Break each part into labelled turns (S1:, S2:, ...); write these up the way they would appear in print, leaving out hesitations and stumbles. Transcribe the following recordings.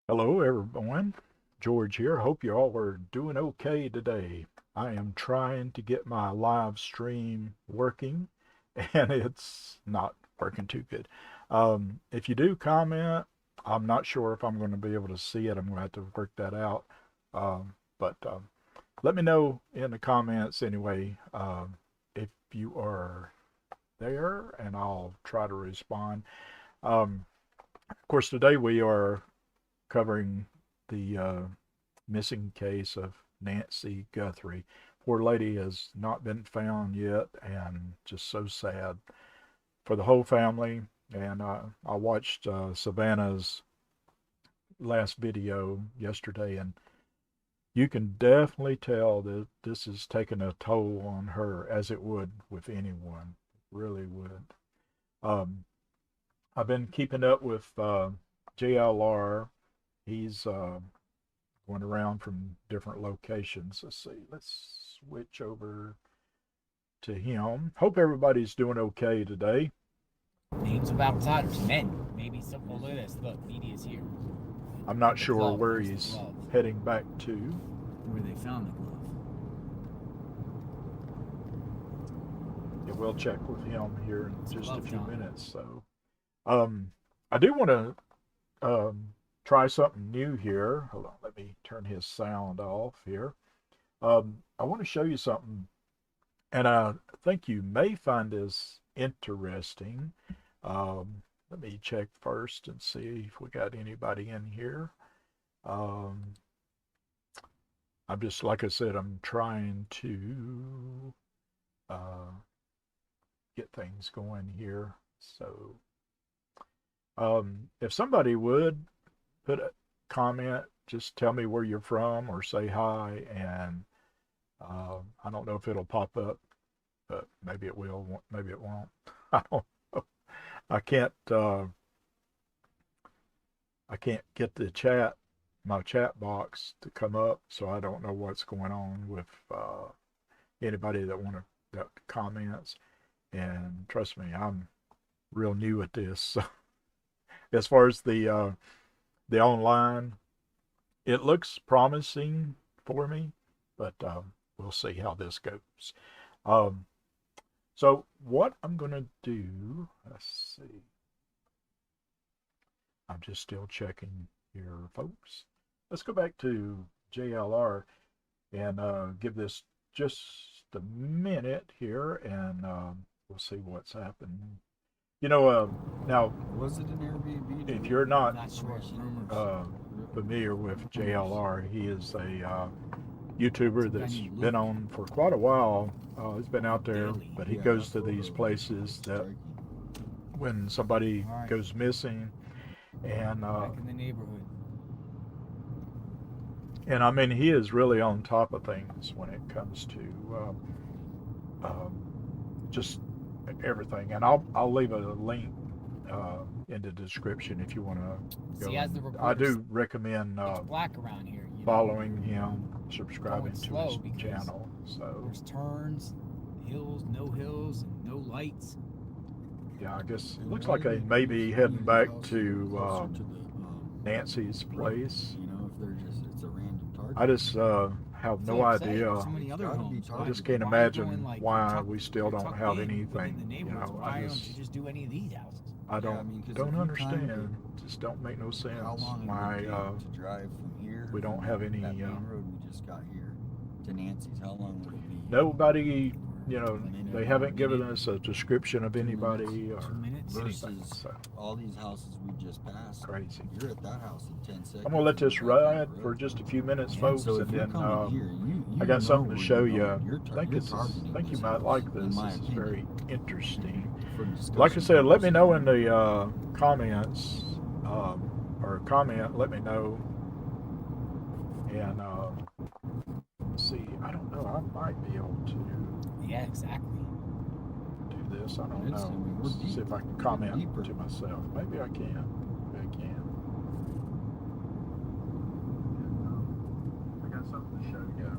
S1: Hello, everyone. George here. Hope you all are doing okay today. I am trying to get my live stream working, and it's not working too good. If you do comment, I'm not sure if I'm going to be able to see it. I'm going to have to work that out. But let me know in the comments anyway if you are there, and I'll try to respond. Of course, today we are covering the missing case of Nancy Guthrie. Poor lady has not been found yet, and just so sad for the whole family. And I watched Savannah's last video yesterday, and you can definitely tell that this has taken a toll on her, as it would with anyone. It really would. Um, I've been keeping up with JLR. He's going around from different locations. Let's see. Let's switch over to him. Hope everybody's doing okay today.
S2: Names of outsiders, men. Maybe some. Oh, look at this. Look, media's here.
S1: I'm not sure where he's heading back to.
S2: Where they found the glove.
S1: Yeah, we'll check with him here in just a few minutes. So, I do want to try something new here. Hold on, let me turn his sound off here. I want to show you something, and I think you may find this interesting. Let me check first and see if we got anybody in here. I'm just, like I said, I'm trying to get things going here. So, if somebody would put a comment, just tell me where you're from or say hi, and I don't know if it'll pop up, but maybe it will, maybe it won't. I don't know. I can't get my chat box to come up, so I don't know what's going on with anybody that comments. And trust me, I'm real new at this. So as far as the online, it looks promising for me, but we'll see how this goes. So what I'm going to do, let's see. I'm just still checking here, folks. Let's go back to JLR and give this just a minute here, and we'll see what's happening. Now,
S3: was it an Airbnb?
S1: If you're not
S2: sure.
S1: familiar with JLR, he is a YouTuber that's been on for quite a while. He's been out there, but he goes to these places that when somebody goes missing, and
S2: back in the neighborhood.
S1: And I mean, he is really on top of things when it comes to just everything. And I'll leave a link in the description if you want to go. I do recommend
S2: black around here,
S1: following him, subscribing to his channel. So
S2: there's turns, hills, and no lights.
S1: Yeah, I guess it looks like they may be heading back to Nancy's place.
S3: You know, if they're it's a random target.
S1: I just have no idea. I just can't imagine why we still don't have anything.
S2: Why don't you just do any of these houses?
S1: I don't understand. Just don't make no sense why
S3: to drive from here.
S1: We don't have any.
S3: That main road we just got here to Nancy's. How long would it be?
S1: Nobody. They haven't given us a description of anybody or
S3: versus all these houses we just passed.
S1: Crazy.
S3: You're at that house in 10 seconds.
S1: I'm gonna let this ride for just a few minutes, folks,
S3: so
S1: and then
S3: here,
S1: I got something to show you. I think you might like this. This is very interesting. Like I said, let me know in the comments or comment. Let me know, and see. I don't know. I might be able to.
S2: Yeah, exactly.
S1: Do this. I don't know. See if I can comment to myself. Maybe I can. I got something to show you.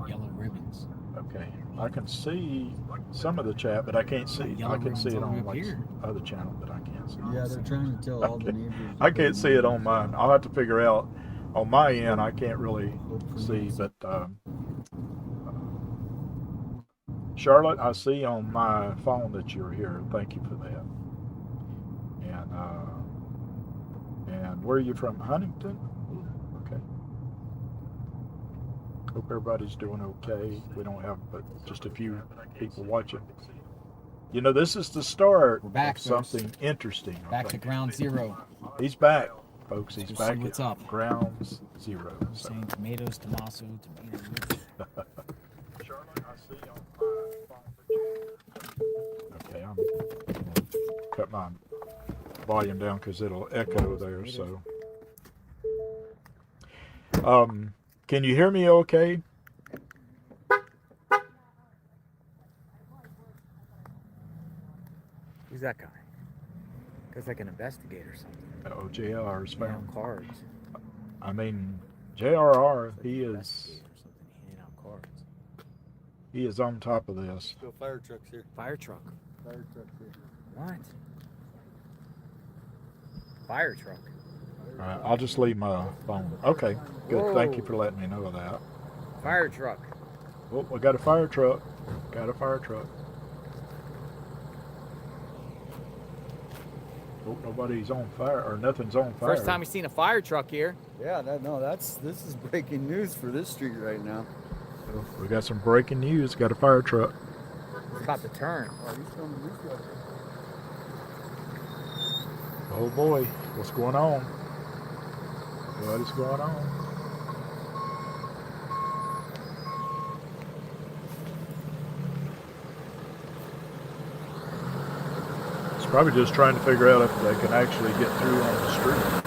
S2: Yellow ribbons.
S1: Okay. I can see some of the chat, but I can't see.
S2: Yellow
S1: I can see
S2: ribbon's
S1: it
S2: all the way
S1: on
S2: up
S1: like
S2: here.
S1: other channel, but I can't see.
S3: Yeah, they're trying to tell all the neighbors.
S1: I can't see it on mine. I'll have to figure out. On my end, I can't really see, but Charlotte, I see on my phone that you're here. Thank you for that. And where are you from? Huntington? Okay. Hope everybody's doing okay. We don't have but just a few people watching. You know, this is the start
S2: We're back,
S1: of something interesting. I
S2: Back to
S1: think.
S2: ground zero.
S1: He's back, folks. He's
S2: We'll
S1: back
S2: see what's
S1: at
S2: up.
S1: ground zero.
S2: I'm saying tomatoes, tomato, tomatoes.
S1: Charlotte, I see on my phone. Okay, I'm gonna cut my volume down because it'll echo there. So, can you hear me? Okay.
S2: Who's that guy? Guy's like an investigator or something.
S1: Oh, JR's
S2: Handing
S1: found.
S2: out cards.
S1: I mean, JRR,
S2: Like
S1: he
S2: an
S1: is
S2: investigator or something, handing out cards.
S1: he is on top of this.
S3: Go fire trucks here.
S2: Fire truck.
S3: Fire trucks here.
S2: What? Fire truck.
S1: All right, I'll just leave my phone. Okay, good. Thank you for letting me know that.
S2: Fire truck.
S1: Oh, we got a fire truck. Got a fire truck. Oh, nobody's on fire, or nothing's on fire.
S2: First time we've seen a fire truck here.
S3: Yeah, this is breaking news for this street right now.
S1: Oh, we got some breaking news. Got a fire truck.
S2: It's about to turn.
S3: Oh, he's from the roof.
S1: Oh boy, what's going on? What is going on? It's probably just trying to figure out if they can actually get through on the street.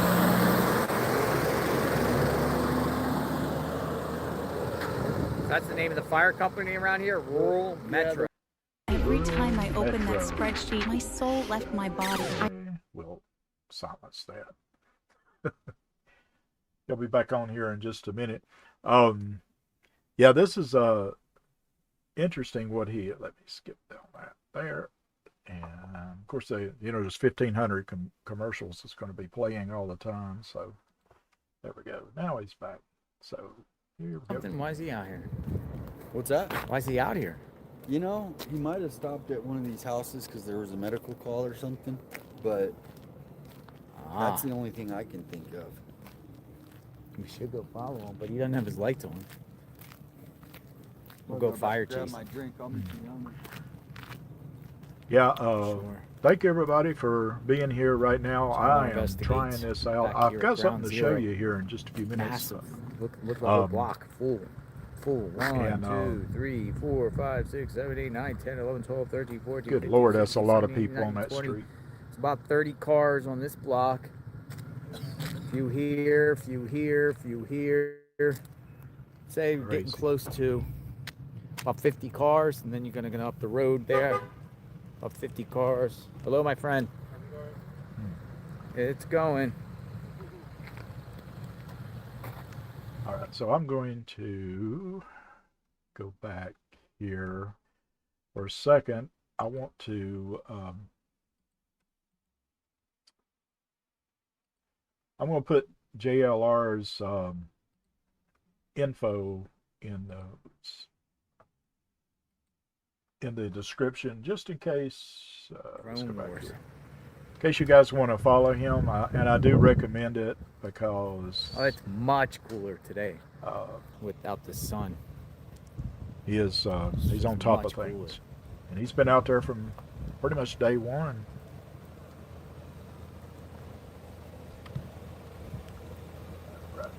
S2: That's the name of the fire company around here, Rural Metro.
S4: Every time I open that
S1: Metro.
S4: spreadsheet, my soul left my body.
S1: We'll silence that. He'll be back on here in just a minute. Yeah, this is interesting what he, let me skip down that there. And of course, there's 1,500 commercials that's going to be playing all the time. So there we go. Now he's back. So here we go.
S2: Something, why is he out here?
S3: What's that?
S2: Why is he out here?
S3: You know, he might have stopped at one of these houses because there was a medical call or something, but that's the only thing I can think of.
S2: We should go follow him, but he doesn't have his lights on. We'll
S3: I'll
S2: go
S3: back
S2: fire
S3: grab
S2: chase.
S3: my drink. I'll meet you down there.
S1: Yeah,
S2: Sure.
S1: thank you everybody for being here right now.
S2: So
S1: I am
S2: investigate
S1: trying this out.
S2: back
S1: I've
S2: here
S1: got
S2: at
S1: something
S2: ground
S1: to show
S2: zero.
S1: you here in just a few minutes.
S2: Massive. Look at the whole block. Full. 1,
S1: And,
S2: 2, 3, 4, 5, 6, 7, 8, 9, 10, 11, 12, 13, 14,
S1: Good
S2: 15,
S1: Lord,
S2: 16,
S1: that's a lot of
S2: 17,
S1: people on
S2: 19,
S1: that
S2: 20.
S1: street.
S2: It's about 30 cars on this block. Few here, few here, few here. Say we're getting
S1: Crazy.
S2: close to about 50 cars, and then you're gonna go up the road there. About 50 cars. Hello, my friend. It's going.
S1: All right, so I'm going to go back here for a second. I want to, I'm going to put JLR's info in the description, just in case. Let's go
S2: Drone
S1: back
S2: Wars.
S1: here. In case you guys want to follow him, and I do recommend it because
S2: Oh, it's much cooler today
S1: uh,
S2: without the sun.
S1: he is he's on top of
S2: Much
S1: things,
S2: cooler.
S1: and he's been out there from pretty much day one. Right.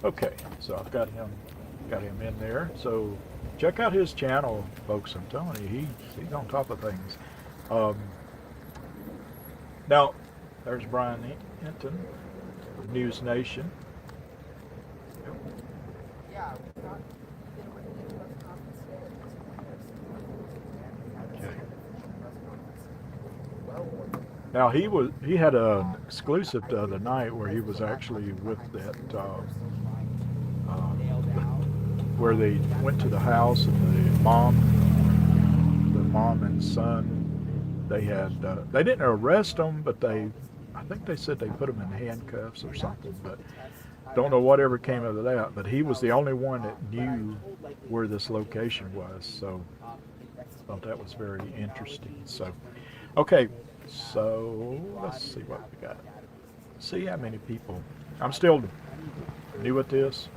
S1: Okay, so I've got him in there. So check out his channel, folks. I'm telling you, he's on top of things. Now, there's Brian Hinton of News Nation. Okay. Now he had an exclusive the other night where he was actually with that where they went to the house and the mom and son, they didn't arrest them, but I think they said they put them in handcuffs or something, but don't know whatever came of that. But he was the only one that knew where this location was, so I thought that was very interesting. So, okay, so let's see what we got. See how many people. I'm still new at this,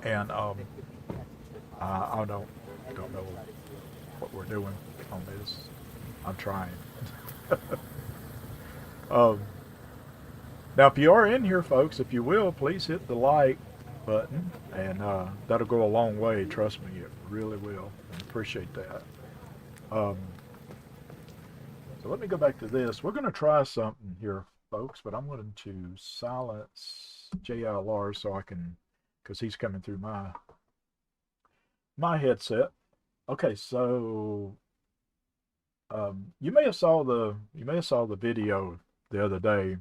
S1: and I don't know what we're doing on this. I'm trying. Now, if you are in here, folks, if you will, please hit the like button, and that'll go a long way. Trust me, it really will. I appreciate that. So let me go back to this. We're going to try something here, folks, but I'm going to silence JLR so I can, because he's coming through my headset. Okay, so you may have saw the video the other day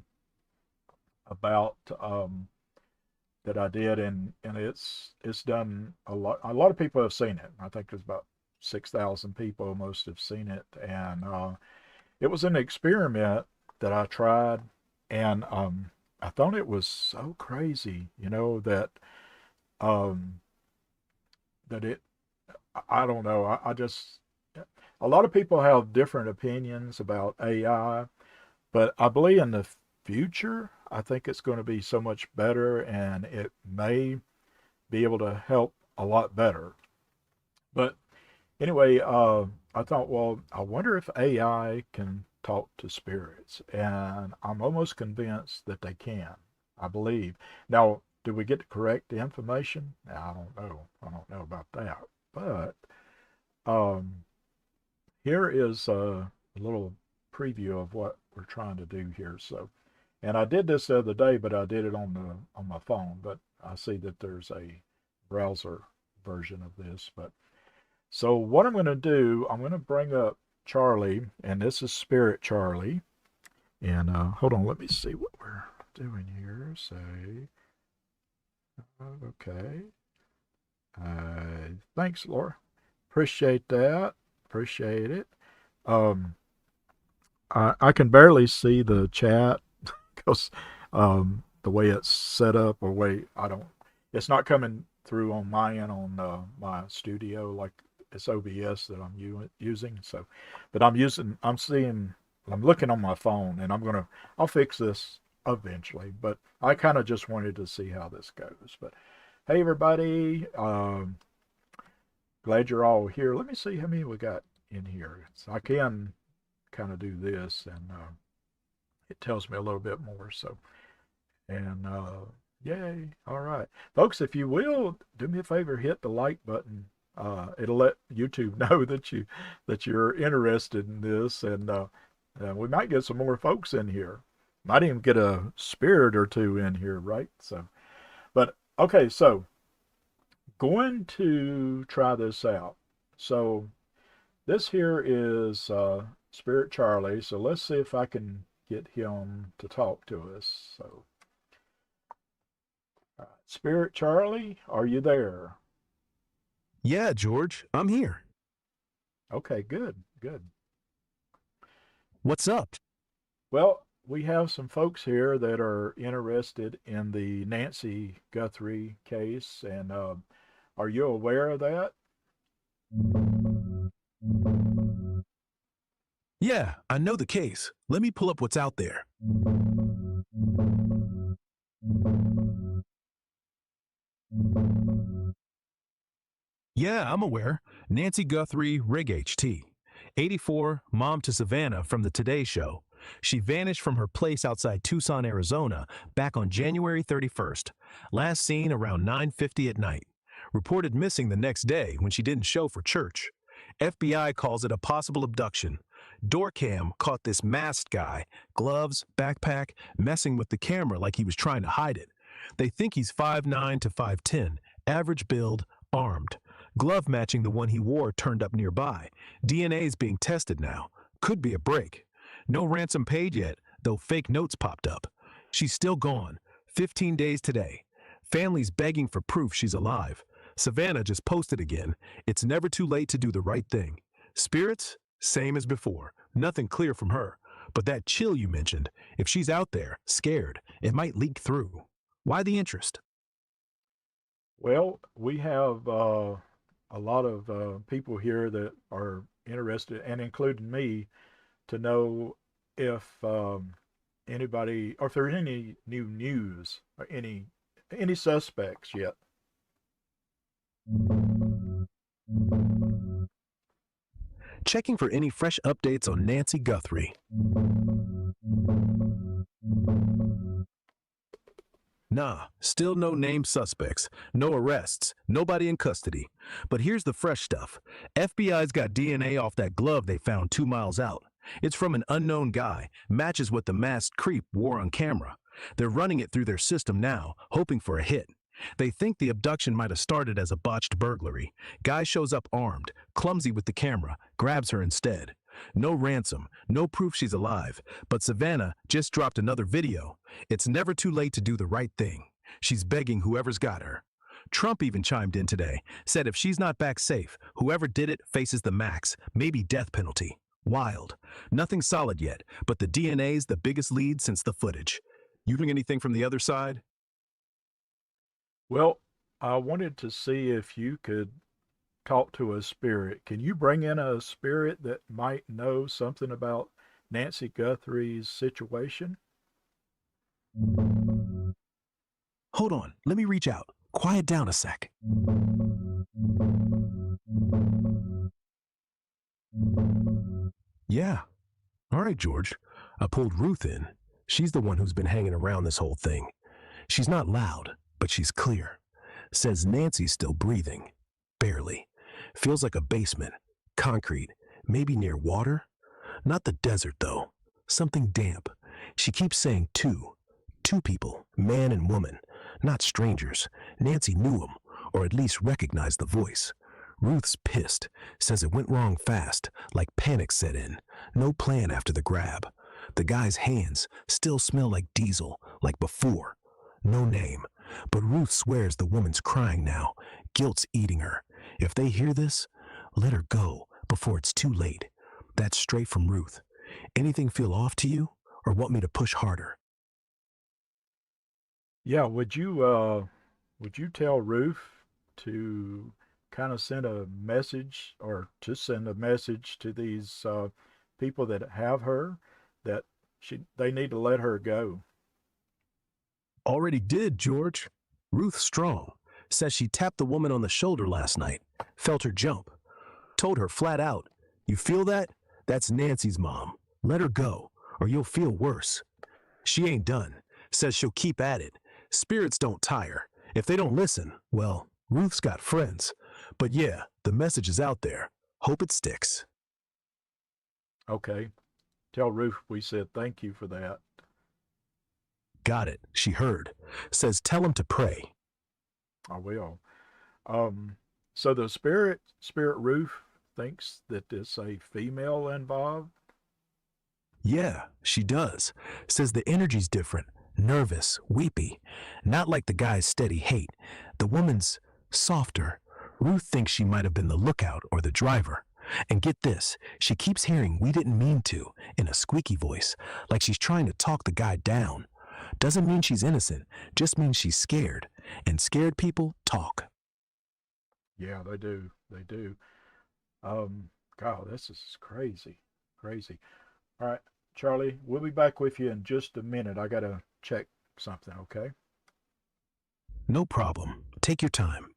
S1: about that I did, and it's done a lot. A lot of people have seen it. I think there's about 6,000 people almost have seen it, and it was an experiment that I tried, and I thought it was so crazy, that that it. I don't know. I just, a lot of people have different opinions about AI, but I believe in the future, I think it's going to be so much better, and it may be able to help a lot better. But anyway, I thought, well, I wonder if AI can talk to spirits, and I'm almost convinced that they can. I believe. Now, do we get the correct information? I don't know. I don't know about that. But here is a little preview of what we're trying to do here. So, and I did this the other day, but I did it on my phone. But I see that there's a browser version of this. But so what I'm going to do, I'm going to bring up Charlie, and this is Spirit Charlie. And hold on, let me see what we're doing here. Say, okay. Thanks, Laura. Appreciate that. Appreciate it. I can barely see the chat because the way it's set up, or it's not coming through on my end on my studio like it's OBS that I'm using. So, but I'm looking on my phone, and I'll fix this eventually. But I kind of just wanted to see how this goes. But hey, everybody. Glad you're all here. Let me see how many we got in here. So I can kind of do this, and it tells me a little bit more. So, and yay. All right. Folks, if you will, do me a favor, hit the like button. It'll let YouTube know that you're interested in this, and we might get some more folks in here. Might even get a spirit or two in here, right? So, but okay, so going to try this out. So this here is Spirit Charlie. So let's see if I can get him to talk to us. So, Spirit Charlie, are you there?
S5: Yeah, George, I'm here.
S1: Okay, good.
S5: What's up?
S1: Well, we have some folks here that are interested in the Nancy Guthrie case, and are you aware of that?
S5: Yeah, I know the case. Let me pull up what's out there. Yeah, I'm aware. Nancy Guthrie, Rig HT. 84, mom to Savannah from the Today Show. She vanished from her place outside Tucson, Arizona, back on January 31st. Last seen around 9:50 at night. Reported missing the next day when she didn't show for church. FBI calls it a possible abduction. Doorcam caught this masked guy, gloves, backpack, messing with the camera like he was trying to hide it. They think he's 5'9" to 5'10", average build, armed. Glove matching the one he wore turned up nearby. DNA is being tested now. Could be a break. No ransom paid yet, though fake notes popped up. She's still gone. 15 days today. Family's begging for proof she's alive. Savannah just posted again. It's never too late to do the right thing. Spirits? Same as before. Nothing clear from her. But that chill you mentioned, if she's out there, scared, it might leak through. Why the interest?
S1: Well, we have a lot of people here that are interested, and including me, to know if anybody, or if there's any new news or any suspects yet.
S5: Checking for any fresh updates on Nancy Guthrie. Nah, still no named suspects, no arrests, nobody in custody. But here's the fresh stuff. FBI's got DNA off that glove they found 2 miles out. It's from an unknown guy, matches what the masked creep wore on camera. They're running it through their system now, hoping for a hit. They think the abduction might have started as a botched burglary. Guy shows up armed, clumsy with the camera, grabs her instead. No ransom, no proof she's alive, but Savannah just dropped another video. It's never too late to do the right thing. She's begging whoever's got her. Trump even chimed in today, said if she's not back safe, whoever did it faces the max, maybe death penalty. Wild. Nothing solid yet, but the DNA's the biggest lead since the footage. You doing anything from the other side?
S1: Well, I wanted to see if you could talk to a spirit. Can you bring in a spirit that might know something about Nancy Guthrie's situation?
S5: Hold on, let me reach out. Quiet down a sec. Yeah. All right, George. I pulled Ruth in. She's the one who's been hanging around this whole thing. She's not loud, but she's clear. Says Nancy's still breathing. Barely. Feels like a basement. Concrete. Maybe near water? Not the desert, though. Something damp. She keeps saying two. Two people, man and woman. Not strangers. Nancy knew them, or at least recognized the voice. Ruth's pissed. Says it went wrong fast, like panic set in. No plan after the grab. The guy's hands still smell like diesel, like before. No name. But Ruth swears the woman's crying now. Guilt's eating her. If they hear this, let her go before it's too late. That's straight from Ruth. Anything feel off to you, or want me to push harder?
S1: Yeah, would you tell Ruth to kind of send a message, or just send a message to these people that have her, that they need to let her go?
S5: Already did, George. Ruth's strong. Says she tapped the woman on the shoulder last night. Felt her jump. Told her flat out, you feel that? That's Nancy's mom. Let her go, or you'll feel worse. She ain't done. Says she'll keep at it. Spirits don't tire. If they don't listen, well, Ruth's got friends. But yeah, the message is out there. Hope it sticks.
S1: Okay. Tell Ruth we said thank you for that.
S5: Got it. She heard. Says tell him to pray.
S1: I will. So the Spirit Ruth thinks that there's a female involved?
S5: Yeah, she does. Says the energy's different. Nervous, weepy. Not like the guy's steady hate. The woman's softer. Ruth thinks she might have been the lookout or the driver. And get this, she keeps hearing we didn't mean to in a squeaky voice, like she's trying to talk the guy down. Doesn't mean she's innocent, just means she's scared. And scared people talk.
S1: Yeah, they do. They do. God, this is crazy. Crazy. All right, Charlie, we'll be back with you in just a minute. I got to check something, okay?
S5: No problem. Take your time.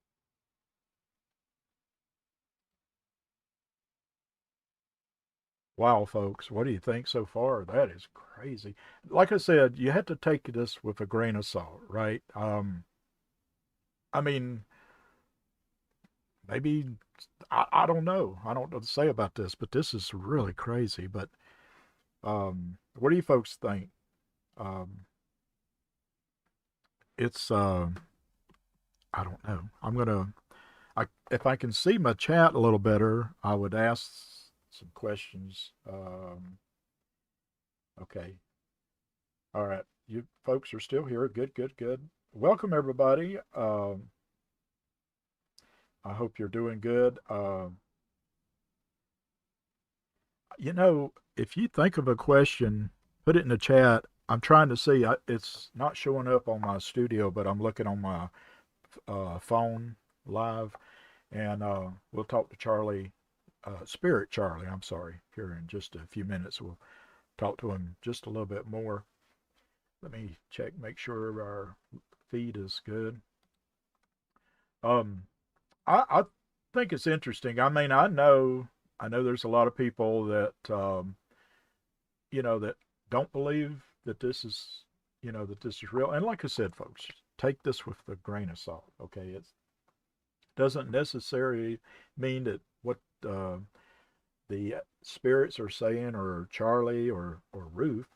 S1: Wow, folks, what do you think so far? That is crazy. Like I said, you have to take this with a grain of salt, right? I mean, maybe I don't know. I don't know what to say about this, but this is really crazy. But what do you folks think? Um, it's I don't know. If I can see my chat a little better, I would ask some questions. Okay. All right. You folks are still here. Good, good, good. Welcome, everybody. I hope you're doing good. If you think of a question, put it in the chat. I'm trying to see. It's not showing up on my studio, but I'm looking on my phone live, and we'll talk to Charlie, Spirit Charlie. I'm sorry. Here in just a few minutes, we'll talk to him just a little bit more. Let me check, make sure our feed is good. I think it's interesting. I mean, I know there's a lot of people that that don't believe that this is that this is real. And like I said, folks, take this with a grain of salt. Okay, it doesn't necessarily mean that what the spirits are saying, or Charlie or Ruth,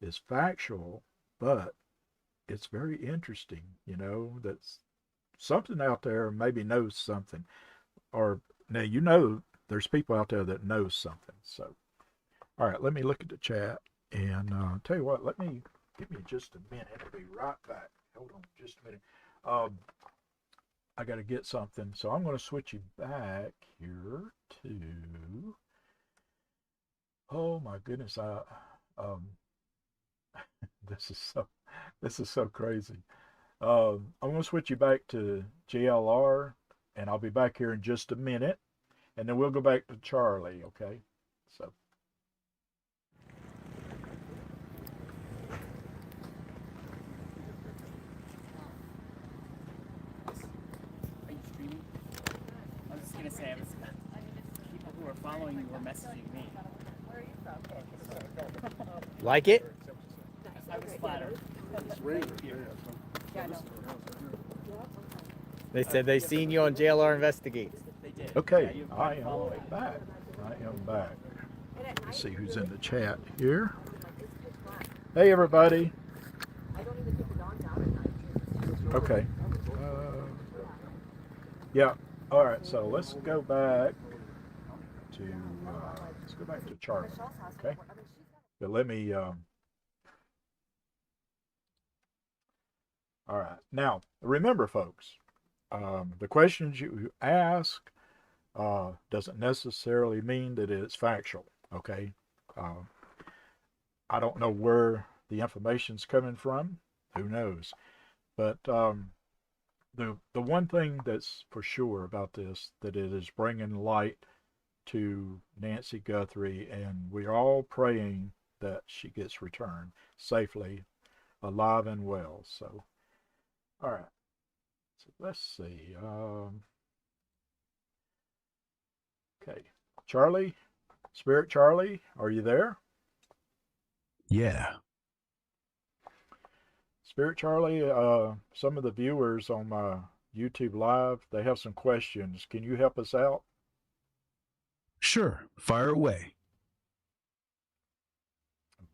S1: is factual, but it's very interesting. That's something out there maybe knows something, or now there's people out there that knows something. So, all right, let me look at the chat and tell you what. Give me just a minute. I'll be right back. Hold on, just a minute. I got to get something, so I'm going to switch you back here to. Oh my goodness! This is so crazy. I'm going to switch you back to JLR, and I'll be back here in just a minute, and then we'll go back to Charlie, okay? So.
S6: Are you streaming? I was just going to say, people who are following you were messaging me. Where are you from?
S2: Like it?
S6: I was flattered.
S2: They said they seen you on JLR Investigates.
S6: They did.
S1: Okay,
S6: Yeah,
S1: I am back. Let's see who's in the chat here. Hey, everybody. Okay. Yeah. All right. So let's go back to Charlie. Okay. But let me. All right. Now, remember, folks, the questions you ask doesn't necessarily mean that it's factual. Okay. I don't know where the information's coming from. Who knows? But the one thing that's for sure about this, that it is bringing light to Nancy Guthrie, and we're all praying that she gets returned safely, alive and well. So, all right. So let's see. Okay, Charlie, Spirit Charlie, are you there?
S5: Yeah.
S1: Spirit Charlie, some of the viewers on my YouTube Live, they have some questions. Can you help us out?
S5: Sure. Fire away.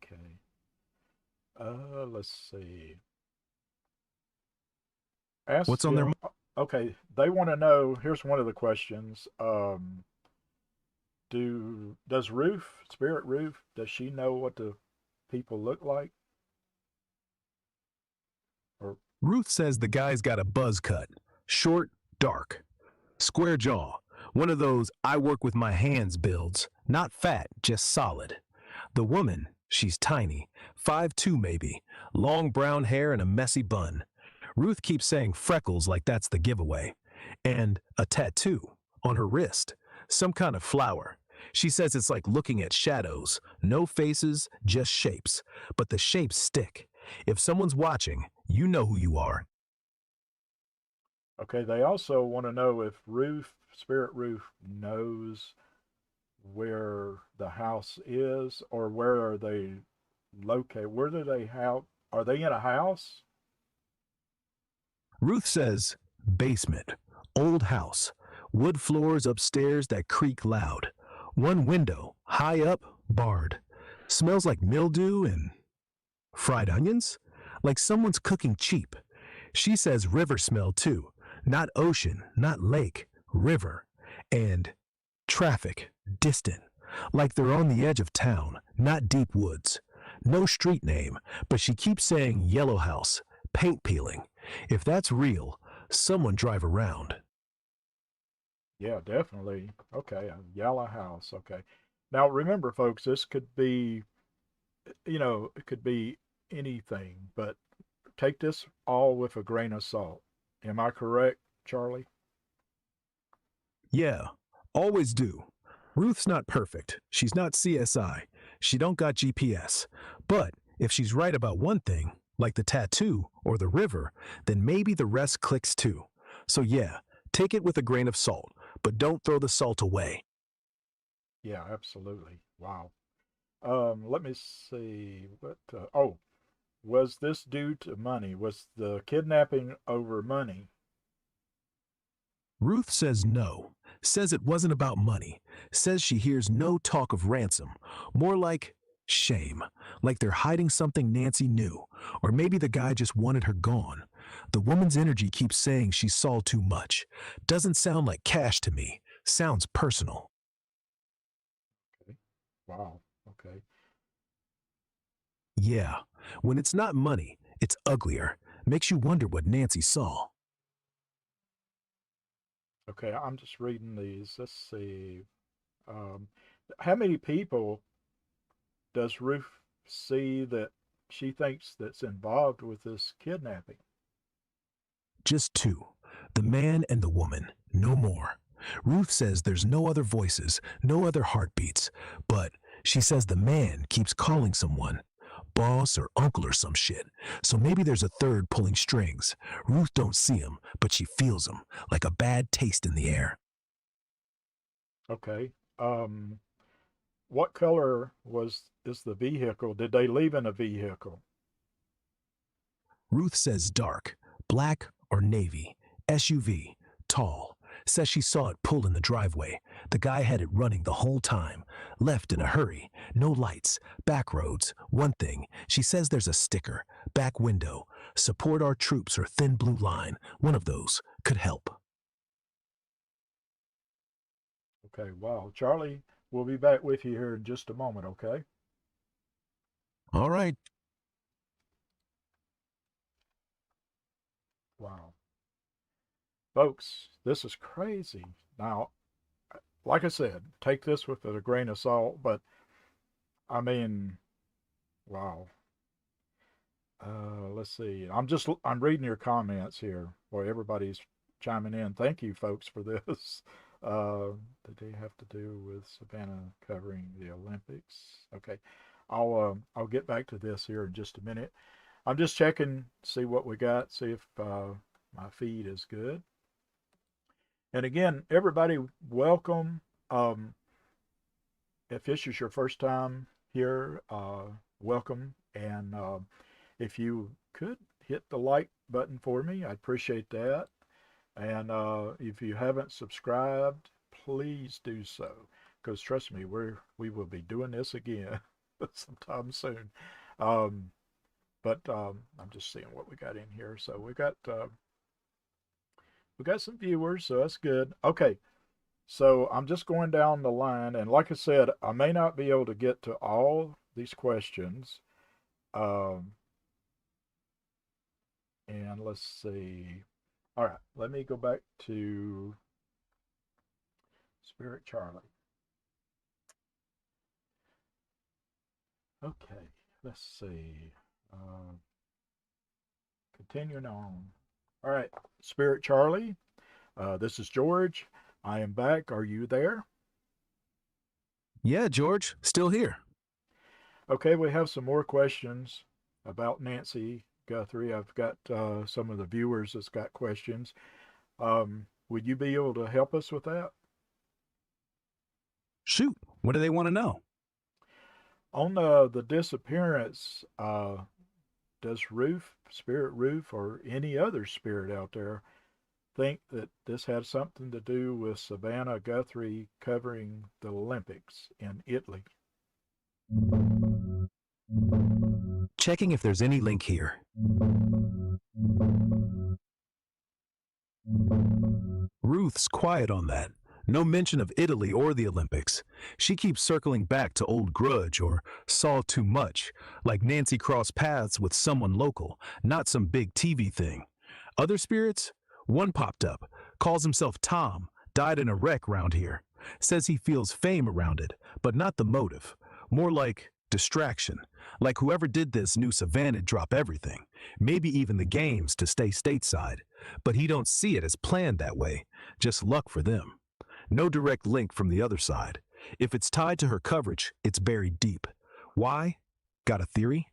S1: Okay. Let's see.
S5: What's on their mind?
S1: Okay, they want to know. Here's one of the questions. Does Ruth, Spirit Ruth, does she know what the people look like? Or
S5: Ruth says the guy's got a buzz cut, short, dark, square jaw, one of those I work with my hands builds, not fat, just solid. The woman, she's tiny, 5'2" maybe, long brown hair and a messy bun. Ruth keeps saying freckles like that's the giveaway. And a tattoo on her wrist, some kind of flower. She says it's like looking at shadows, no faces, just shapes. But the shapes stick. If someone's watching, you know who you are.
S1: okay, they also want to know if Ruth, Spirit Ruth, knows where the house is, or where are they located? Where do they have? Are they in a house?
S5: Ruth says, basement, old house, Wood floors upstairs that creak loud. One window, high up, barred. Smells like mildew and fried onions? Like someone's cooking cheap. She says river smell too. Not ocean, not lake, river. And traffic, distant. Like they're on the edge of town, not deep woods. No street name, but she keeps saying yellow house, paint peeling. If that's real, someone drive around.
S1: Yeah, definitely. Okay, a yellow house. Okay. Now remember, folks, this could be, it could be anything, but take this all with a grain of salt. Am I correct, Charlie?
S5: Yeah, always do. Ruth's not perfect. She's not CSI. She don't got GPS. But if she's right about one thing, like the tattoo or the river, then maybe the rest clicks too. So yeah, take it with a grain of salt, but don't throw the salt away.
S1: Yeah, absolutely. Wow. Let me see. Was this due to money? Was the kidnapping over money?
S5: Ruth says no, says it wasn't about money, says she hears no talk of ransom, more like shame, like they're hiding something Nancy knew, or maybe the guy just wanted her gone. The woman's energy keeps saying she saw too much. Doesn't sound like cash to me, sounds personal.
S1: Okay. Wow. Okay.
S5: Yeah, when it's not money, it's uglier, makes you wonder what Nancy saw.
S1: Okay, I'm just reading these. Let's see. Um, how many people does Ruth see that she thinks that's involved with this kidnapping?
S5: Just two, the man and the woman, no more. Ruth says there's no other voices, no other heartbeats, but she says the man keeps calling someone, boss or uncle or some shit. So maybe there's a third pulling strings. Ruth don't see him, but she feels him, like a bad taste in the air.
S1: Okay. What color is the vehicle? Did they leave in a vehicle?
S5: Ruth says dark, black or navy, SUV, tall. Says she saw it pull in the driveway. The guy had it running the whole time. Left in a hurry, no lights, back roads. One thing, she says there's a sticker, back window. Support our troops or thin blue line. One of those could help.
S1: Okay, wow. Charlie, we'll be back with you here in just a moment, okay?
S5: All right.
S1: Wow. Folks, this is crazy. Now, like I said, take this with a grain of salt, but I mean, wow. Let's see. I'm reading your comments here. Boy, everybody's chiming in. Thank you, folks, for this. Did they have to do with Savannah covering the Olympics? Okay, I'll get back to this here in just a minute. I'm just checking, see what we got, see if my feed is good. And again, everybody, welcome. If this is your first time here, welcome. And if you could hit the like button for me, I'd appreciate that. And if you haven't subscribed, please do so. Because trust me, we will be doing this again sometime soon. I'm just seeing what we got in here. So we got some viewers, so that's good. Okay, so I'm just going down the line, and like I said, I may not be able to get to all these questions. And let's see. All right, let me go back to Spirit Charlie. Okay, let's see. Continuing on. All right, Spirit Charlie, this is George. I am back. Are you there?
S5: Yeah, George, still here.
S1: Okay, we have some more questions about Nancy Guthrie. I've got some of the viewers that's got questions. Would you be able to help us with that?
S5: Shoot, what do they want to know?
S1: On the disappearance, does Ruth, Spirit Ruth, or any other spirit out there think that this had something to do with Savannah Guthrie covering the Olympics in Italy.
S5: Checking if there's any link here. Ruth's quiet on that. No mention of Italy or the Olympics. She keeps circling back to old grudge or saw too much, like Nancy crossed paths with someone local, not some big TV thing. Other spirits? One popped up, calls himself Tom, died in a wreck round here. Says he feels fame around it, but not the motive. More like distraction. Like whoever did this knew Savannah'd drop everything, maybe even the games to stay stateside. But he don't see it as planned that way, just luck for them. No direct link from the other side. If it's tied to her coverage, it's buried deep. Why? Got a theory?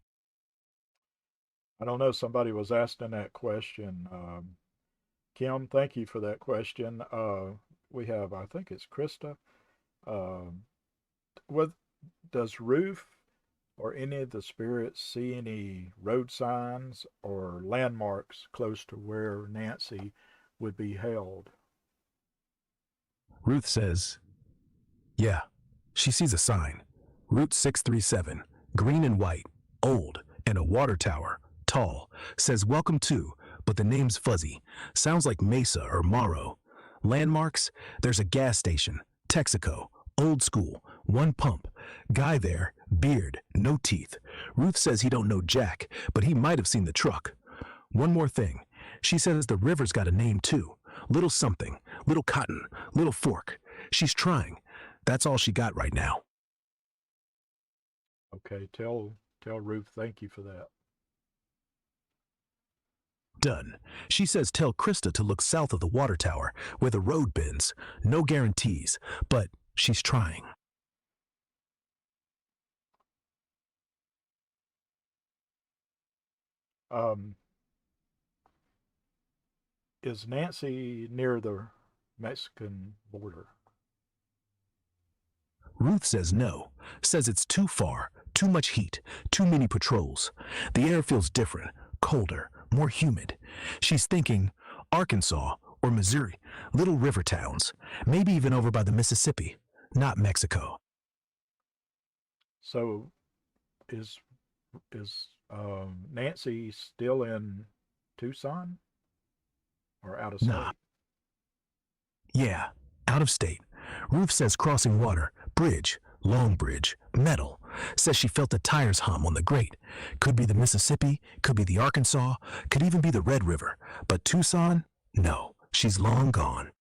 S1: I don't know, somebody was asking that question. Kim, thank you for that question. We have, I think it's Krista. What does Ruth or any of the spirits see any road signs or landmarks close to where Nancy would be held?
S5: Ruth says, yeah, she sees a sign. Route 637, green and white, old, and a water tower, tall. Says welcome to, but the name's fuzzy. Sounds like Mesa or Morrow. Landmarks, there's a gas station, Texaco, old school, one pump. Guy there, beard, no teeth. Ruth says he don't know Jack, but he might have seen the truck. One more thing. She says the river's got a name too. Little something, little cotton, little fork. She's trying. That's all she got right now.
S1: Okay, tell Ruth thank you for that.
S5: Done. She says tell Krista to look south of the water tower, where the road bends. No guarantees, but she's trying.
S1: Is Nancy near the Mexican border?
S5: Ruth says no. Says it's too far, too much heat, too many patrols. The air feels different, colder, more humid. She's thinking Arkansas or Missouri, little river towns, maybe even over by the Mississippi, not Mexico.
S1: So is Nancy still in Tucson or out of state?
S5: Nah. Yeah, out of state. Ruth says crossing water, bridge, long bridge, metal. Says she felt the tires hum on the grate. Could be the Mississippi, could be the Arkansas, could even be the Red River. But Tucson? No, she's long gone.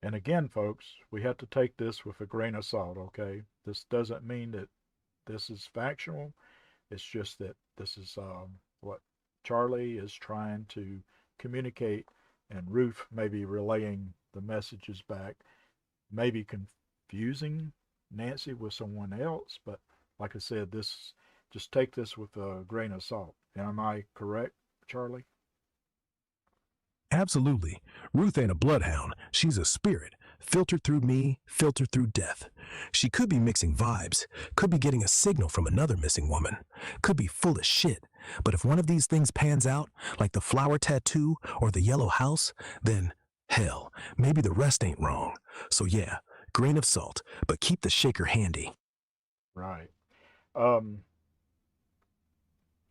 S1: And again, folks, we have to take this with a grain of salt, okay? This doesn't mean that this is factual. It's just that this is what Charlie is trying to communicate, and Ruth may be relaying the messages back, maybe confusing Nancy with someone else, but like I said, this, just take this with a grain of salt. Am I correct, Charlie?
S5: Absolutely. Ruth ain't a bloodhound. She's a spirit. Filtered through me, filtered through death. She could be mixing vibes, could be getting a signal from another missing woman, could be full of shit. But if one of these things pans out, like the flower tattoo or the yellow house, then hell, maybe the rest ain't wrong. So yeah, grain of salt, but keep the shaker handy.
S1: Right.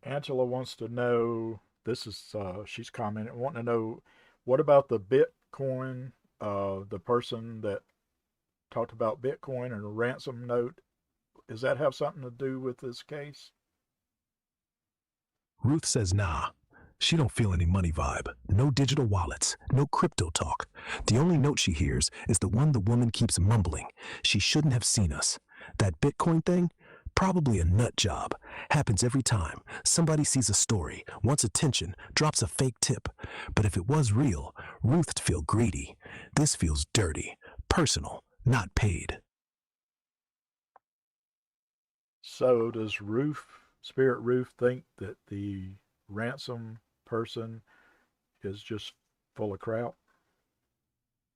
S1: Angela wants to know, this is, she's commenting, wanting to know, what about the Bitcoin, the person that talked about Bitcoin and a ransom note? Does that have something to do with this case?
S5: Ruth says nah. She don't feel any money vibe. No digital wallets. No crypto talk. The only note she hears is the one the woman keeps mumbling. She shouldn't have seen us. That Bitcoin thing? Probably a nut job. Happens every time. Somebody sees a story, wants attention, drops a fake tip. But if it was real, Ruth'd feel greedy. This feels dirty. Personal. Not paid.
S1: So does Spirit Ruth think that the ransom person is just full of crap?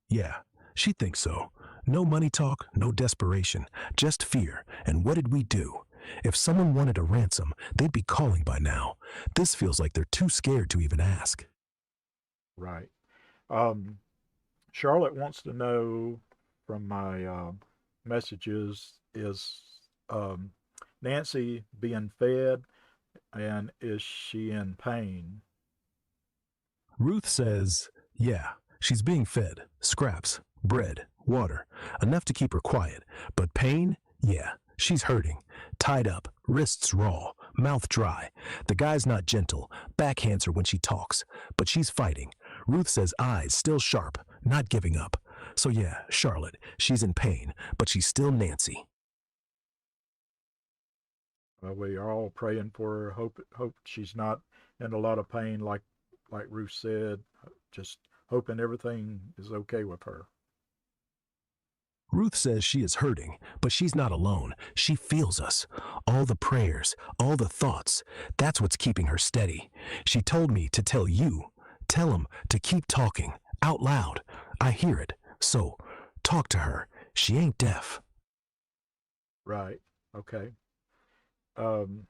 S5: Yeah, she thinks so. No money talk, no desperation, just fear. And what did we do? If someone wanted a ransom, they'd be calling by now. This feels like they're too scared to even ask.
S1: Right. Um, Charlotte wants to know from my messages, is um, Nancy being fed, and is she in pain?
S5: Ruth says, yeah, she's being fed scraps, bread, water, enough to keep her quiet. But pain? Yeah, she's hurting. Tied up, wrists raw, mouth dry. The guy's not gentle, backhands her when she talks, but she's fighting. Ruth says eyes still sharp, not giving up. So yeah, Charlotte, she's in pain, but she's still Nancy.
S1: Well, we are all praying for her. Hope she's not in a lot of pain, like Ruth said. Just hoping everything is okay with her.
S5: Ruth says she is hurting, but she's not alone. She feels us. All the prayers, all the thoughts. That's what's keeping her steady. She told me to tell you. Tell him to keep talking, out loud. I hear it. So, talk to her. She ain't deaf.
S1: Right. Okay. Um,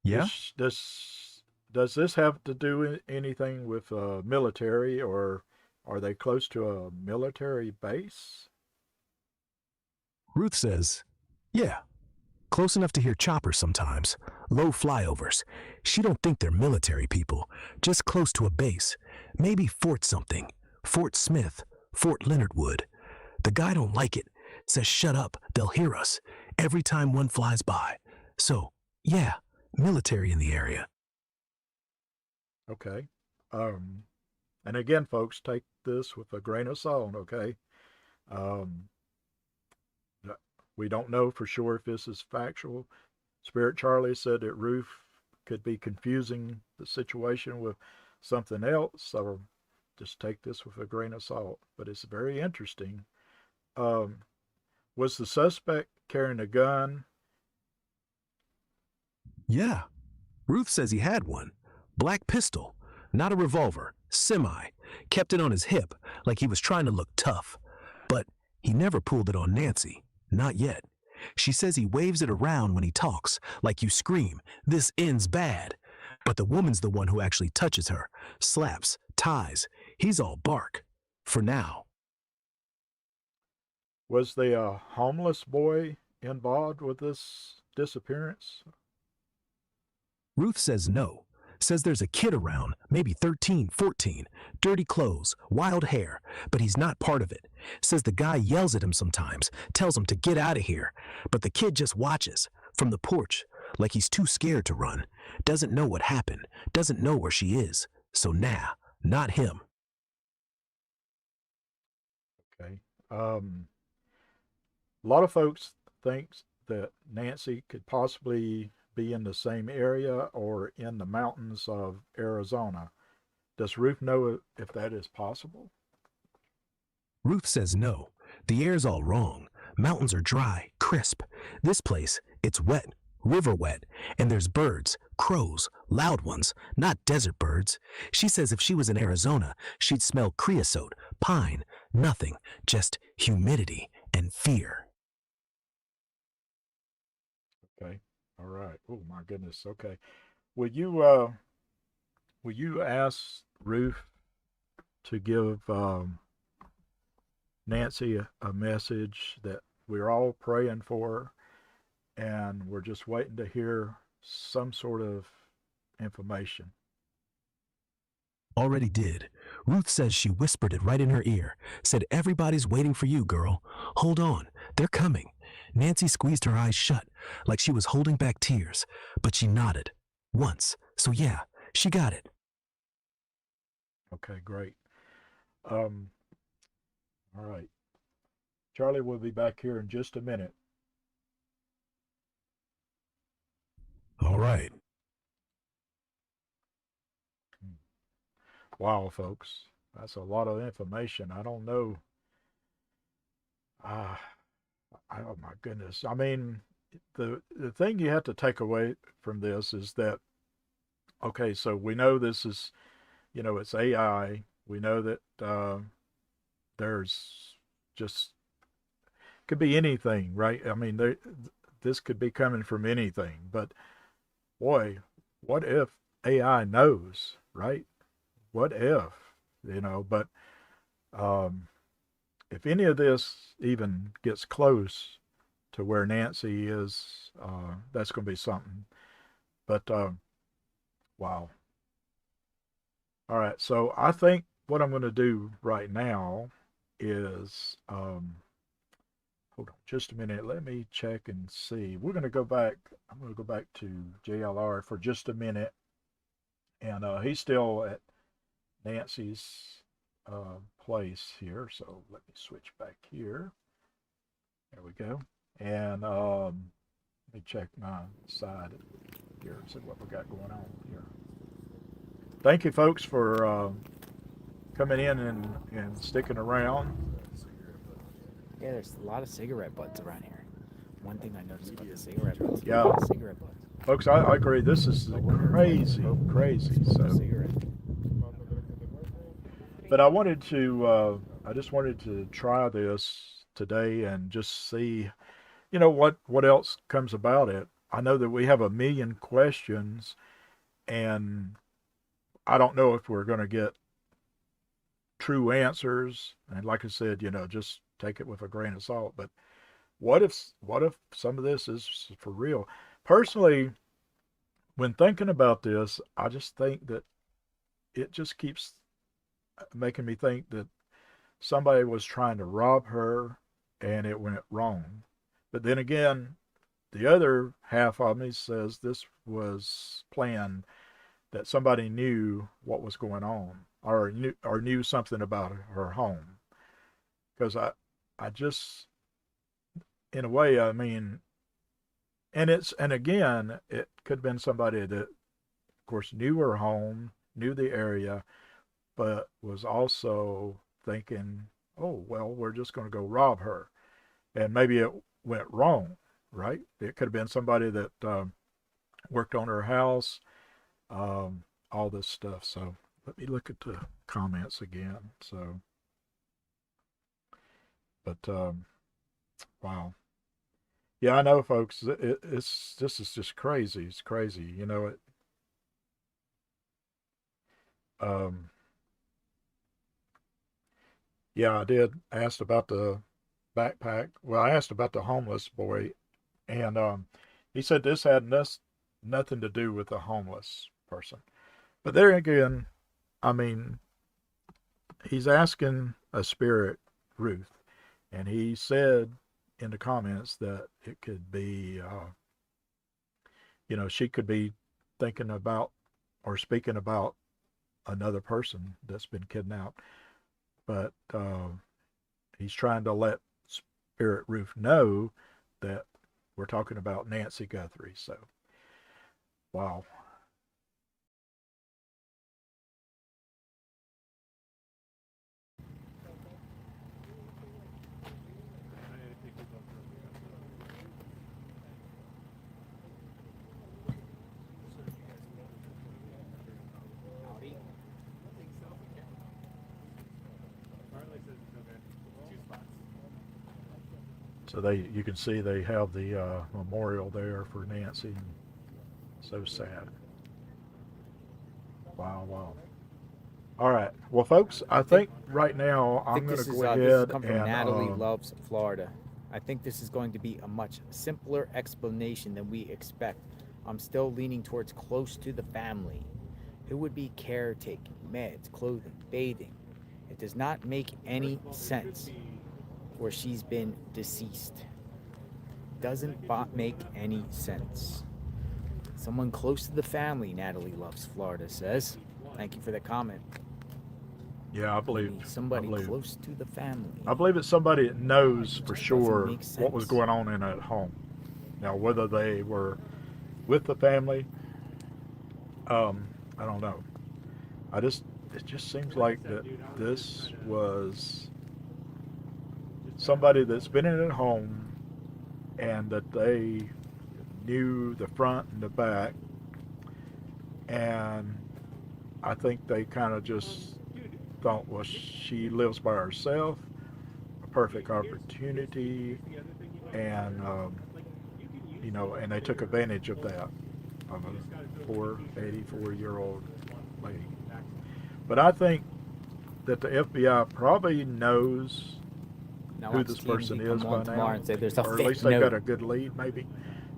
S5: Yeah?
S1: does this have to do anything with military, or are they close to a military base?
S5: Ruth says, yeah. Close enough to hear choppers sometimes. Low flyovers. She don't think they're military people. Just close to a base. Maybe Fort something. Fort Smith. Fort Leonard Wood. The guy don't like it. Says shut up, they'll hear us. Every time one flies by. So, yeah, military in the area.
S1: Okay. Um, and again, folks, take this with a grain of salt, okay? Um, we don't know for sure if this is factual. Spirit Charlie said that Ruth could be confusing the situation with something else, so just take this with a grain of salt. But it's very interesting. Um, was the suspect carrying a gun?
S5: Yeah. Ruth says he had one. Black pistol. Not a revolver. Semi. Kept it on his hip, like he was trying to look tough. But he never pulled it on Nancy. Not yet. She says he waves it around when he talks, like you scream, this ends bad. But the woman's the one who actually touches her, slaps, ties. He's all bark. For now.
S1: Was the homeless boy involved with this disappearance?
S5: Ruth says no. Says there's a kid around, maybe 13, 14, dirty clothes, wild hair, but he's not part of it. Says the guy yells at him sometimes, tells him to get out of here, but the kid just watches, from the porch, like he's too scared to run. Doesn't know what happened, doesn't know where she is. So nah, not him.
S1: Okay. A lot of folks think that Nancy could possibly be in the same area or in the mountains of Arizona. Does Ruth know if that is possible?
S5: Ruth says no. The air's all wrong. Mountains are dry, crisp. This place, it's wet, river wet, and there's birds, crows, loud ones, not desert birds. She says if she was in Arizona, she'd smell creosote, pine, nothing, just humidity and fear.
S1: Okay. All right. Oh my goodness. Okay. Will you ask Ruth to give Nancy a message that we're all praying for, and we're just waiting to hear some sort of information?
S5: Already did. Ruth says she whispered it right in her ear. Said everybody's waiting for you, girl. Hold on. They're coming. Nancy squeezed her eyes shut, like she was holding back tears, but she nodded. Once. So yeah, she got it.
S1: Okay, great. Um, all right. Charlie will be back here in just a minute.
S5: All right.
S1: Wow, folks. That's a lot of information. I don't know. Ah, oh my goodness. I mean, the thing you have to take away from this is that, okay, so we know this is, it's AI. We know that there's just could be anything, right? I mean, this could be coming from anything. But boy, what if AI knows, right? What if, but if any of this even gets close to where Nancy is, that's going to be something. But wow. All right, so I think what I'm going to do right now is, hold on just a minute. Let me check and see. We're going to go back. I'm going to go back to JLR for just a minute. And he's still at Nancy's place here. So let me switch back here. There we go. And let me check my side here and see what we got going on here. Thank you, folks, for coming in and sticking around.
S2: Yeah, there's a lot of cigarette butts around here. One thing I noticed about the cigarette butts.
S1: Yeah.
S2: A lot of cigarette butts.
S1: Folks, I agree. This is crazy, crazy. So, but I wanted to, I just wanted to try this today and just see, what else comes about it. I know that we have a million questions, and I don't know if we're going to get true answers. And like I said, just take it with a grain of salt. But what if some of this is for real? Personally, when thinking about this, I just think that it just keeps making me think that somebody was trying to rob her and it went wrong. But then again, the other half of me says this was planned, that somebody knew what was going on, or knew something about her home. Because I just, in a way, I mean, and again, it could have been somebody that, of course, knew her home, knew the area, but was also thinking, oh, well, we're just going to go rob her. And maybe it went wrong, right? It could have been somebody that worked on her house, all this stuff. So let me look at the comments again. So, but wow. Yeah, I know, folks. This is just crazy. It's crazy. Yeah, I did asked about the backpack. Well, I asked about the homeless boy, and he said this had nothing to do with the homeless person. But there again, I mean, he's asking a Spirit Ruth, and he said in the comments that it could be, she could be thinking about or speaking about another person that's been kidnapped. But he's trying to let Spirit Ruth know that we're talking about Nancy Guthrie. So, wow. So you can see they have the memorial there for Nancy. So sad. Wow, wow. All right. Well, folks, I think right now I'm going to go ahead
S2: this has come from
S1: and
S2: Natalie Loves Florida. I think this is going to be a much simpler explanation than we expect. I'm still leaning towards close to the family. Who would be caretaking, meds, clothing, bathing? It does not make any sense where she's been deceased. Doesn't make any sense. Someone close to the family, Natalie Loves Florida says. Thank you for the comment.
S1: Yeah, I believe
S2: somebody close to the family.
S1: I believe it's somebody that knows for sure what was going on in that home. Now, whether they were with the family, I don't know. It just seems like that this was somebody that's been in a home and that they knew the front and the back, and I think they kind of just thought, well, she lives by herself, a perfect opportunity, and and they took advantage of that. of a poor 84-year-old lady. But I think that the FBI probably knows
S2: Now
S1: who
S2: watch
S1: this
S2: TMZ
S1: person
S2: come
S1: is
S2: on
S1: by
S2: tomorrow
S1: now,
S2: and say there's a
S1: or at
S2: fifth
S1: least they've
S2: note.
S1: got a good lead, maybe.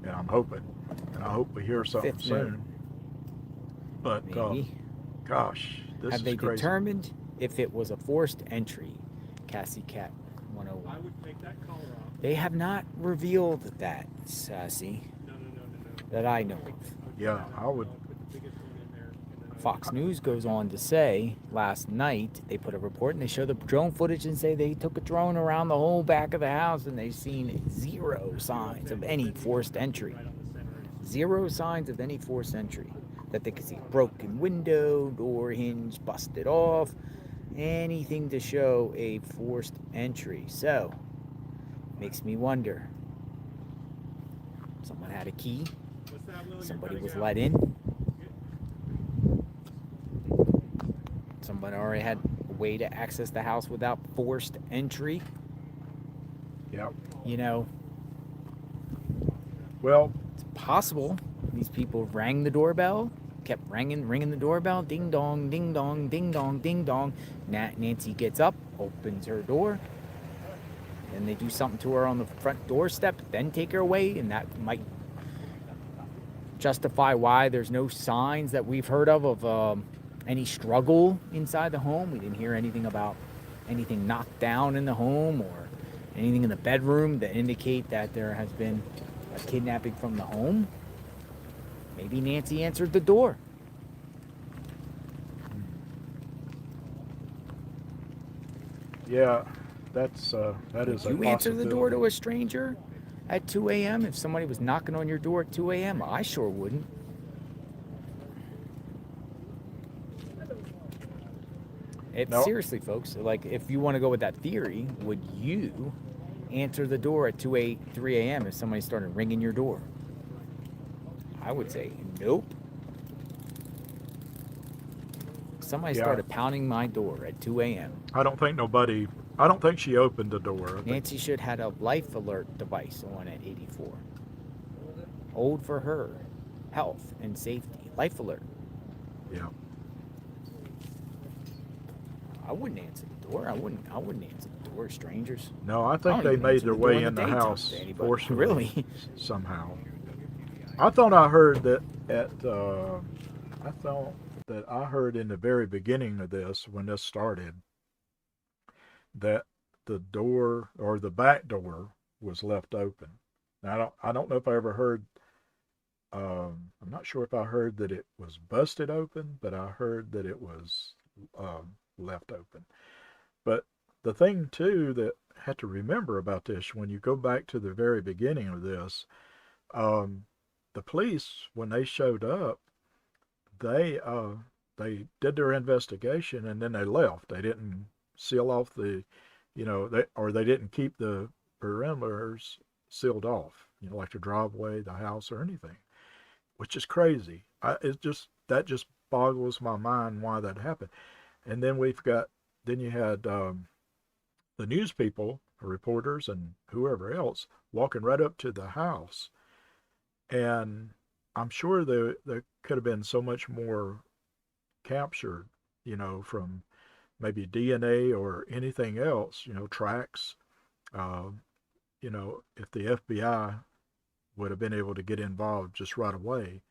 S1: And I'm hoping, and I hope we hear something
S2: Fifth note.
S1: soon. But
S2: Maybe.
S1: gosh, this
S2: Have
S1: is
S2: they
S1: crazy.
S2: determined if it was a forced entry? Cassie Cat 101.
S7: I would take that collar off.
S2: They have not revealed that, Sassy,
S7: No.
S2: that I know of.
S1: Yeah, I would.
S7: Put the biggest one in there. And then
S2: Fox News goes on to say last night they put a report and they show the drone footage and say they took a drone around the whole back of the house and they've seen zero signs of any forced entry.
S7: right on the center.
S2: Zero signs of any forced entry. That they could see broken window, door hinge busted off, anything to show a forced entry. So, makes me wonder. Someone had a key.
S7: What's that, Will?
S2: Somebody
S7: You're
S2: was
S7: cutting
S2: let
S7: out.
S2: in. Somebody already had a way to access the house without forced entry.
S1: Yeah.
S2: You know,
S1: Well,
S2: it's possible these people rang the doorbell, kept ringing the doorbell, ding dong, ding dong, ding dong, ding dong. Nancy gets up, opens her door, and they do something to her on the front doorstep, then take her away, and that might justify why there's no signs that we've heard of any struggle inside the home. We didn't hear anything about anything knocked down in the home or anything in the bedroom that indicate that there has been a kidnapping from the home. Maybe Nancy answered the door.
S1: yeah, that is a
S2: You answer the door
S1: possibility.
S2: to a stranger at 2 a.m. If somebody was knocking on your door at 2 a.m., I sure wouldn't.
S1: No.
S2: Seriously, folks, like if you want to go with that theory, would you answer the door at 3 a.m. if somebody started ringing your door? I would say nope. Somebody
S1: Yeah.
S2: started pounding my door at 2 a.m.
S1: I don't think she opened the door. I think,
S2: Nancy should have had a life alert device on at 84. Old for her health and safety. Life alert.
S1: yeah.
S2: I wouldn't answer the door. I wouldn't answer the door, strangers.
S1: No, I
S2: I
S1: think
S2: don't
S1: they
S2: even
S1: made
S2: answer
S1: their
S2: the door
S1: way
S2: in
S1: in
S2: the
S1: the
S2: daytime
S1: house
S2: to anybody.
S1: forcibly.
S2: Really?
S1: Somehow. I thought I heard that I heard in the very beginning of this, when this started, that the door or the back door was left open. Now I don't know if I ever heard. I'm not sure if I heard that it was busted open, but I heard that it was left open. But the thing too that I had to remember about this, when you go back to the very beginning of this, the police, when they showed up, they did their investigation and then they left. They didn't seal off they didn't keep the perimeters sealed off, like the driveway, the house, or anything, which is crazy. That just boggles my mind why that happened. And then then you had the news people, reporters, and whoever else walking right up to the house, and I'm sure there could have been so much more captured, from maybe DNA or anything else, tracks. Uh, if the FBI would have been able to get involved just right away,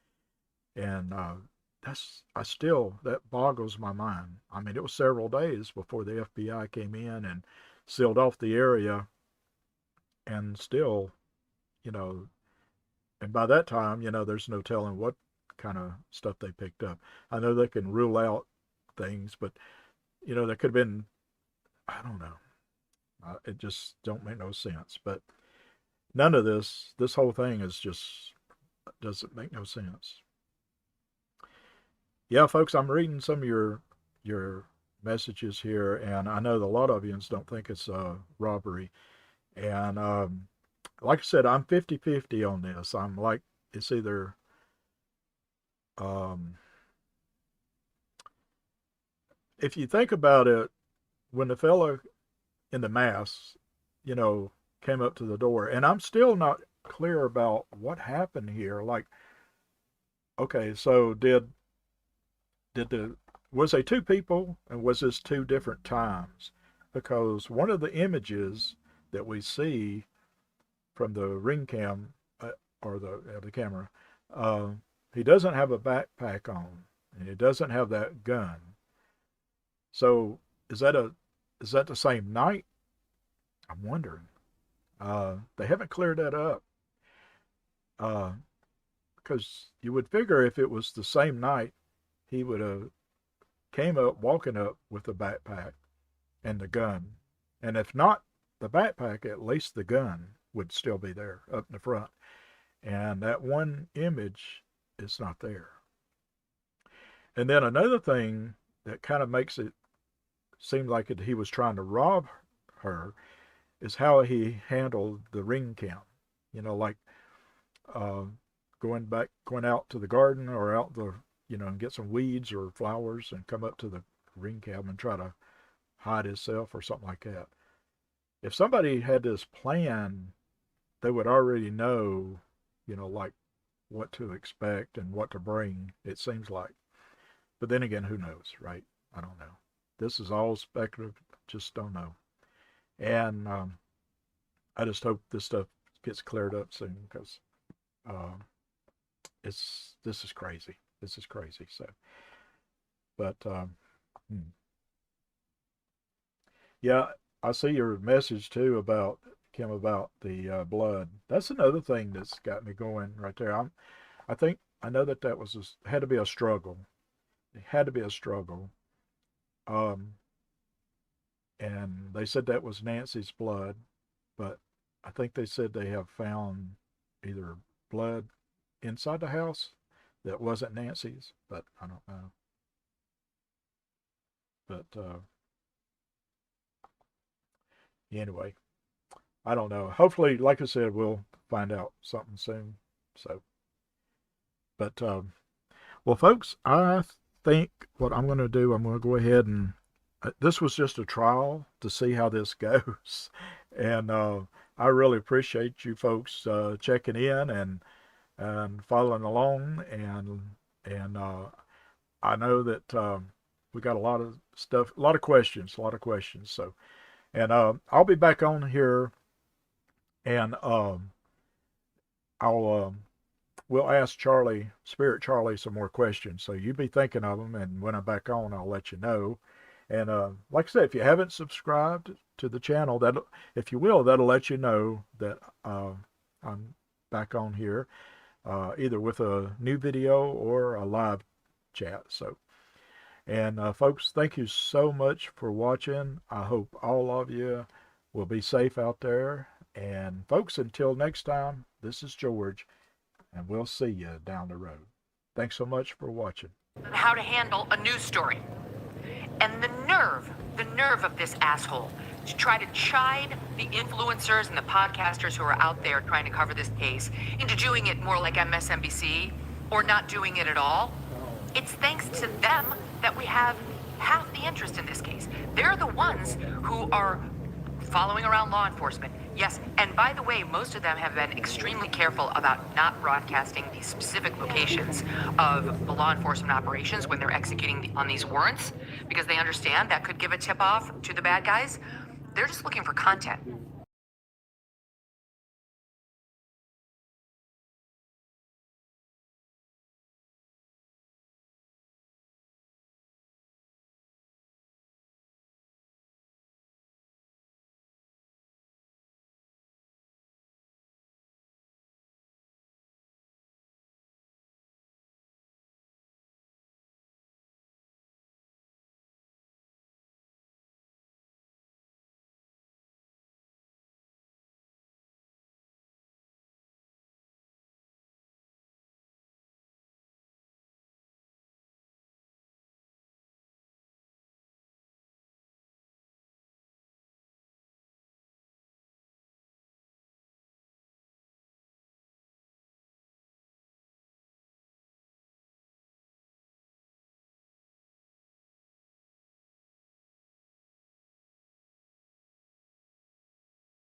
S1: and that boggles my mind. I mean, it was several days before the FBI came in and sealed off the area, and still, you know, and by that time, there's no telling what kind of stuff they picked up. I know they can rule out things, but there could have been, I don't know. It just don't make no sense. But none of this whole thing is just doesn't make no sense. Yeah, folks, I'm reading some of your messages here, and I know that a lot of you don't think it's a robbery. And like I said, I'm 50-50 on this. I'm like, it's either if you think about it, when the fellow in the mask, came up to the door, and I'm still not clear about what happened here. Like, Okay, so was they two people, and was this two different times? Because one of the images that we see from the ring cam, or the camera, uh, he doesn't have a backpack on, and he doesn't have that gun. So is that the same night? I'm wondering. They haven't cleared that up. Because you would figure if it was the same night, he would have came up walking up with the backpack and the gun, and if not the backpack, at least the gun would still be there up in the front. And that one image is not there. And then another thing that kind of makes it seem like he was trying to rob her is how he handled the ring cam. Like uh, going out to the garden or out and get some weeds or flowers and come up to the ring cam and try to hide himself or something like that. If somebody had this plan, they would already know, like what to expect and what to bring, it seems like. But then again, who knows, right? I don't know. This is all speculative, just don't know. And I just hope this stuff gets cleared up soon, because this is crazy. This is crazy. So, but yeah, I see your message too about Kim, about the blood. That's another thing that's got me going right there. I know that had to be a struggle. It had to be a struggle. And they said that was Nancy's blood, but I think they said they have found either blood inside the house that wasn't Nancy's, but I don't know. But anyway, I don't know. Hopefully, like I said, we'll find out something soon. So, but well, folks, I think what I'm going to do, I'm going to go ahead and this was just a trial to see how this goes, and I really appreciate you folks checking in and following along, and I know that we got a lot of stuff, a lot of questions. So, and I'll be back on here, and we'll ask Spirit Charlie, some more questions. So you be thinking of them, and when I'm back on, I'll let you know. And like I said, if you haven't subscribed to the channel, if you will, that'll let you know that I'm back on here, either with a new video or a live chat. So, and folks, thank you so much for watching. I hope all of you will be safe out there. And folks, until next time, this is George, and we'll see you down the road. Thanks so much for watching.
S8: How to handle a news story. And the nerve of this asshole to try to chide the influencers and the podcasters who are out there trying to cover this case into doing it more like MSNBC or not doing it at all. It's thanks to them that we have half the interest in this case. They're the ones who are following around law enforcement. Yes, and by the way, most of them have been extremely careful about not broadcasting the specific locations of the law enforcement operations when they're executing on these warrants, because they understand that could give a tip-off to the bad guys. They're just looking for content.